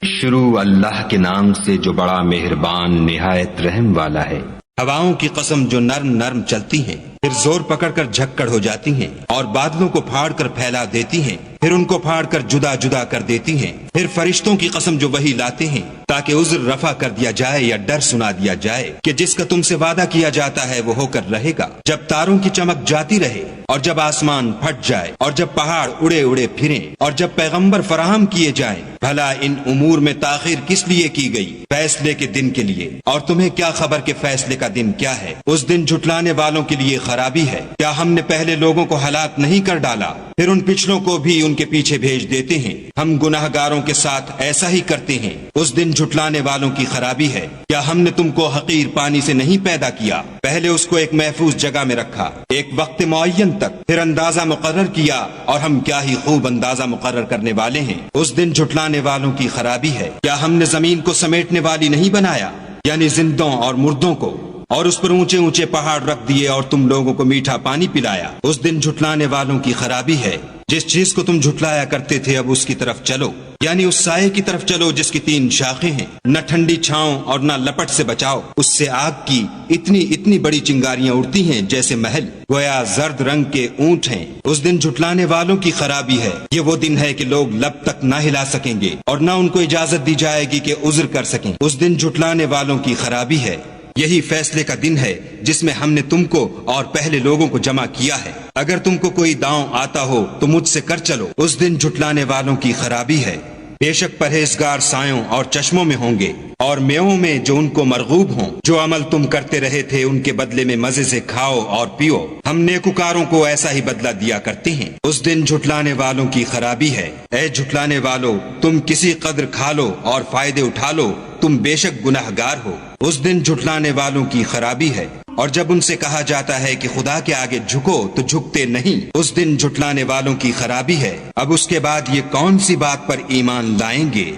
شروع اللہ کے نام سے جو بڑا مہربان نہایت رحم والا ہے۔ ہواؤں کی قسم جو نرم نرم چلتی ہیں، پھر زور پکڑ کر جھکڑ ہو جاتی ہیں، اور بادلوں کو پھاڑ کر پھیلا دیتی ہیں، پھر ان کو پھاڑ کر جدا جدا کر دیتی ہیں۔ پھر فرشتوں کی قسم جو وحی لاتے ہیں تاکہ عذر رفع کر دیا جائے یا ڈر سنا دیا جائے کہ جس کا تم سے وعدہ کیا جاتا ہے وہ ہو کر رہے گا، جب تاروں کی چمک جاتی رہے، اور جب آسمان پھٹ جائے، اور جب پہاڑ اڑے اڑے پھریں، اور جب پیغمبر فراہم کیے جائیں۔ بھلا ان امور میں تاخیر کس لیے کی گئی؟ فیصلے کے دن کے لیے۔ اور تمہیں کیا خبر کہ فیصلے کا دن کیا ہے؟ اس دن جھٹلانے والوں کے لیے خرابی ہے۔ کیا ہم نے پہلے لوگوں کو ہلاک نہیں کر ڈالا؟ پھر ان پچھلوں کو بھی ان کے پیچھے بھیج دیتے ہیں۔ ہم گناہ گاروں کے ساتھ ایسا ہی کرتے ہیں۔ اس دن جھٹلانے والوں کی خرابی ہے۔ کیا ہم نے تم کو حقیر پانی سے نہیں پیدا کیا؟ پہلے اس کو ایک محفوظ جگہ میں رکھا، ایک وقت معین تک، پھر اندازہ مقرر کیا، اور ہم کیا ہی خوب اندازہ مقرر کرنے والے ہیں۔ اس دن جھٹلانے والوں کی خرابی ہے۔ کیا ہم نے زمین کو سمیٹنے والی نہیں بنایا، یعنی زندوں اور مردوں کو، اور اس پر اونچے اونچے پہاڑ رکھ دیے اور تم لوگوں کو میٹھا پانی پلایا؟ اس دن جھٹلانے والوں کی خرابی ہے۔ جس چیز کو تم جھٹلایا کرتے تھے اب اس کی طرف چلو، یعنی اس سائے کی طرف چلو جس کی 3 شاخیں ہیں، نہ ٹھنڈی چھاؤں اور نہ لپٹ سے بچاؤ۔ اس سے آگ کی اتنی بڑی چنگاریاں اڑتی ہیں جیسے محل، گویا زرد رنگ کے اونٹ ہیں۔ اس دن جھٹلانے والوں کی خرابی ہے۔ یہ وہ دن ہے کہ لوگ لب تک نہ ہلا سکیں گے، اور نہ ان کو اجازت دی جائے گی کہ عذر کر سکیں۔ اس دن جھٹلانے والوں کی خرابی ہے۔ یہی فیصلے کا دن ہے جس میں ہم نے تم کو اور پہلے لوگوں کو جمع کیا ہے۔ اگر تم کو کوئی داؤں آتا ہو تو مجھ سے کر چلو۔ اس دن جھٹلانے والوں کی خرابی ہے۔ بے شک پرہیزگار سایوں اور چشموں میں ہوں گے، اور میووں میں جو ان کو مرغوب ہوں۔ جو عمل تم کرتے رہے تھے ان کے بدلے میں مزے سے کھاؤ اور پیو، ہم نیکوکاروں کو ایسا ہی بدلہ دیا کرتے ہیں۔ اس دن جھٹلانے والوں کی خرابی ہے۔ اے جھٹلانے والو، تم کسی قدر کھا لو اور فائدے اٹھا لو، تم بے شک گناہ گار ہو۔ اس دن جھٹلانے والوں کی خرابی ہے۔ اور جب ان سے کہا جاتا ہے کہ خدا کے آگے جھکو تو جھکتے نہیں۔ اس دن جھٹلانے والوں کی خرابی ہے۔ اب اس کے بعد یہ کون سی بات پر ایمان لائیں گے؟